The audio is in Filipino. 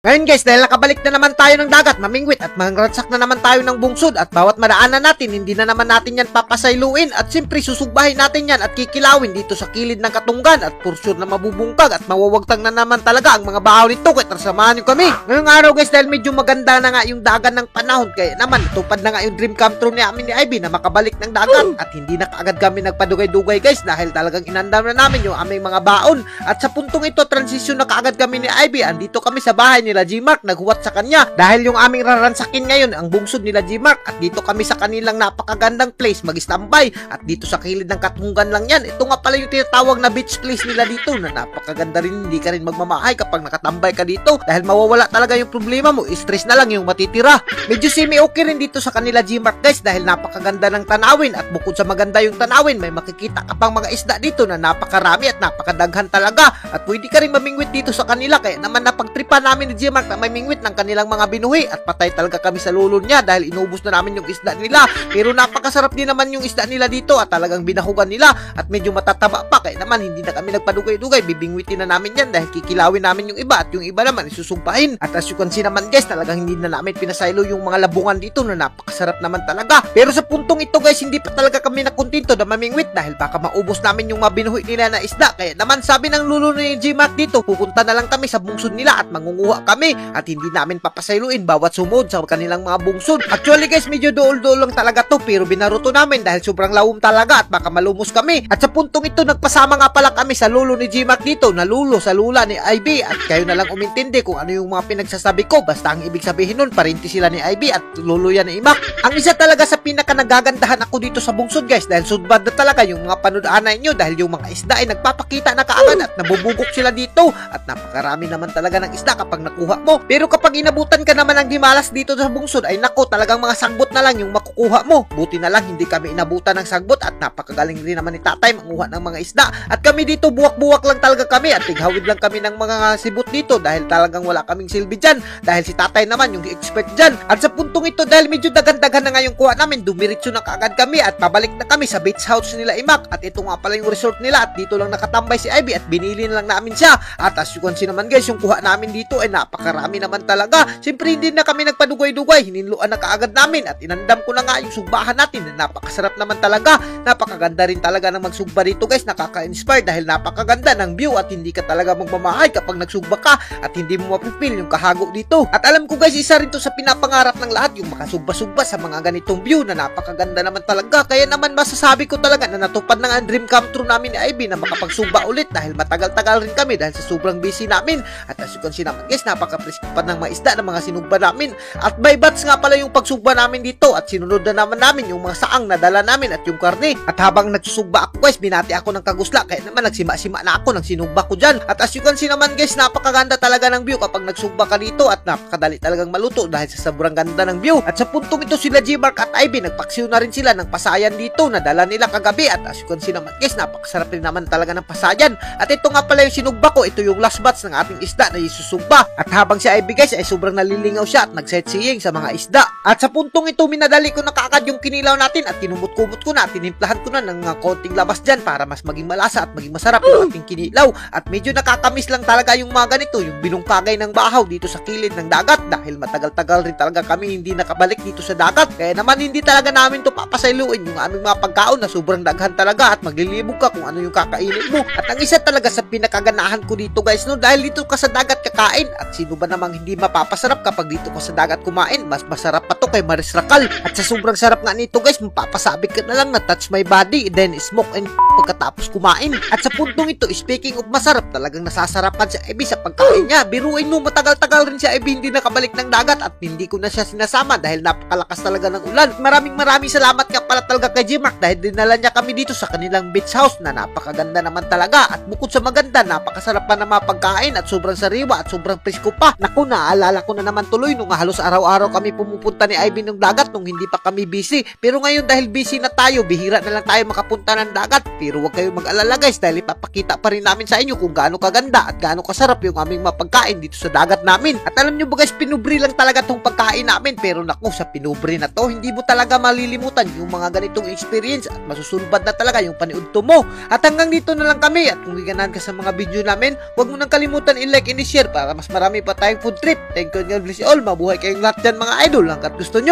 Ngayon guys, dahil nakabalik na naman tayo ng dagat, mamingwit at mangransak na naman tayo ng bungsod at bawat madaanan natin, hindi na naman natin yan papasayluin at siyempre susugbahin natin yan at kikilawin dito sa kilid ng Katunggan at for sure na mabubungkag at mawawagtang na naman talaga ang mga bahaw nito kaya samahan nyo kami. Ngayong araw guys, dahil medyo maganda na nga yung dagan ng panahon kaya naman tupad na nga yung dream come true ni amin ni Ivy na makabalik ng dagat at hindi na kaagad kami nagpadugay-dugay guys dahil talagang inandam na namin yung aming mga baon at sa puntong ito transition na kaagad kami ni Ivy. Andito kami sa bahay nila G-Mark, naghuwat sa kanya dahil yung aming raransakin ngayon ang bungsod nila G-Mark at dito kami sa kanilang napakagandang place mag-standby at dito sa kilid ng Katunggan lang yan. Ito nga pala yung tinatawag na beach place nila dito na napakaganda rin, hindi ka rin magmamahay kapag nakatambay ka dito dahil mawawala talaga yung problema mo, stress na lang yung matitira. Medyo semi-okay rin dito sa kanila G-Mark guys dahil napakaganda ng tanawin at bukod sa maganda yung tanawin may makikita ka pang mga isda dito na napakarami at napakadaghan talaga at pwede ka rin mamingwit dito sa kanila kaya naman napagtripa namin ni G-Mark na may mingwit ng kanilang mga binuhi at patay talaga kami sa lulon niya dahil inubos na namin yung isda nila pero napakasarap din naman yung isda nila dito at talagang binahugan nila at medyo matataba pa kaya naman hindi na kami nagpadugay-dugay, bibingwitin na namin yan dahil kikilawin namin yung iba at yung iba naman isusumpahin at as you can see naman guys talagang hindi na namin pinasaylo yung mga labungan dito na napakasarap naman talaga pero sa puntong ito guys hindi pa talaga kami nakontento na mamingwit dahil baka maubos namin yung mga binuhi nila na isda kaya naman sabi ng lulo ni G-Mark dito pupunta na lang kami sa bungsod nila at mangunguha kami at hindi namin papasayluin bawat sumod sa kanilang mga bungsod. Actually guys medyo dool-dool lang talaga to pero binaruto namin dahil sobrang lawom talaga at baka malumos kami at sa puntong ito nagpasama nga pala kami sa lulo ni G-Mark dito na lulo sa lula ni Ivy at kayo na lang umintindi kung ano yung mga pinagsasabi ko basta ang ibig sabihin nun parinti sila ni Ivy at lulo yan ni Imak. Ang isa talaga sa pinaka nagagandahan ako dito sa bungsod guys dahil sudbad na talaga yung mga panudaanan nyo dahil yung mga isda ay nagpapakita na kaagad at nabubugok sila dito at napakarami naman talaga ng isda kapag nakuha mo pero kapag inabutan ka naman ng himalas dito sa bungsod ay nako talagang mga sagbot na lang yung makukuha mo. Buti na lang hindi kami inabutan ng sagbot at napakagaling rin naman ni tatay manguha ng mga isda at kami dito buwak-buwak lang talaga kami at tighawid lang kami ng mga sibot dito dahil talagang wala kaming silbi dyan dahil si tatay naman yung expert dyan at sa puntong ito dahil medyo dagan-dagan na nga yung kuha namin dumiritso na kaagad kami at pabalik na kami sa beach house nila Imak at ito nga pala yung resort nila at dito lang nakatambay si Ivy at binili na lang namin siya at as you can see naman guys yung kuha namin dito ay napakarami naman talaga. Siyempre hindi na kami nagpadugay-dugay, hininluan na kaagad namin at inandam ko na nga yung sugbahan natin na napakasarap naman talaga. Napakaganda rin talaga ng magsugba dito guys, nakaka-inspire dahil napakaganda ng view at hindi ka talaga magmamahay kapag nagsugba ka at hindi mo mapipil yung kahago dito. At alam ko guys, isa rin to sa pinapangarap ng lahat yung makasugba-sugba sa mga ganitong view na napakaganda naman talaga. Kaya naman masasabi ko talaga na natupad na nga ang dream come true namin ni Ivy na makapagsugba ulit dahil matagal-tagal rin kami dahil sa sobrang busy namin. At as you can see naman guys, napaka-presko pa ng mga isda ng mga sinugba namin at by batch nga pala yung pagsugba namin dito at sinunod na naman namin yung mga saang na dala namin at yung karne at habang nagsusugba ako guys binati ako ng kagusla kaya naman nagsima-sima na ako ng sinugba ko dyan at as you can see naman guys napakaganda talaga ng view kapag nagsugba ka dito at napakadali talagang maluto dahil sa sobrang ganda ng view at sa puntong ito sila G-Mark at Ivy nagpaksiw na rin sila ng pasayan dito na dala nila kagabi at as you can see naman guys napakasarap rin naman talaga ng pasayan at ito nga pala yung sinugba ko, ito yung last batch ng ating isda na isusugba at habang si Ivy guys ay sobrang nalilingaw siya at nag-sightseeing sa mga isda at sa puntong ito minadali ko na kaagad yung kinilaw natin at kinumot-kumot ko na at tinimplahan ko na ng konting labas dyan para mas maging malasa at maging masarap yung ating kinilaw at medyo nakakamiss lang talaga yung mga ganito yung binungkagay ng bahaw dito sa kilid ng dagat dahil matagal-tagal rin talaga kami hindi nakabalik dito sa dagat kaya naman hindi talaga namin to papasayluin yung aming mga pagkaon na sobrang daghan talaga at maglilibog ka kung ano yung kakainin mo at ang isa talaga sa pinakaganahan ko dito guys no dahil dito ka sa dagat kakain at sino ba namang hindi mapapasarap kapag dito ka sa dagat kumain mas masarap pa to kay Maris Rakal at sa sobrang sarap nga nito guys mapapasabi ka na lang na touch my body then smoke and pagkatapos kumain at sa puntong ito speaking of masarap talagang nasasarapan si Ivy sa pagkain niya biruin mo matagal-tagal rin si Ivy hindi nakabalik ng dagat at hindi ko na siya sinasama dahil napakalakas talaga ng ulan. Maraming salamat nga pala talaga kay G-Mark dahil dinala niya kami dito sa kanilang beach house na napakaganda naman talaga at bukod sa maganda napakasarap pa ng mga pagkain at sobrang sariwa at sobrang presko pa. Naku naalala ko na naman tuloy nung halos araw-araw kami pumupunta ni Ivy ng dagat nung hindi pa kami busy pero ngayon dahil busy na tayo bihira na lang tayo makapunta ng dagat pero huwag kayong mag-alala guys dahil ipapakita pa rin namin sa inyo kung gaano kaganda at gaano kasarap yung aming mga pagkain dito sa dagat namin at alam nyo ba guys pinubri lang talaga tong pagkain namin pero naku sa pinubri na to hindi mo talaga malilimutan yung mga ganitong experience at masusulbad na talaga yung paniudto mo at hanggang dito na lang kami at kung giganahan ka sa mga video namin huwag mo nang kalimutan i-like and i-share para mas marami marami pa tayong food trip. Thank you, God bless you all. Mabuhay kayong lahat dyan mga idol hanggat gusto nyo.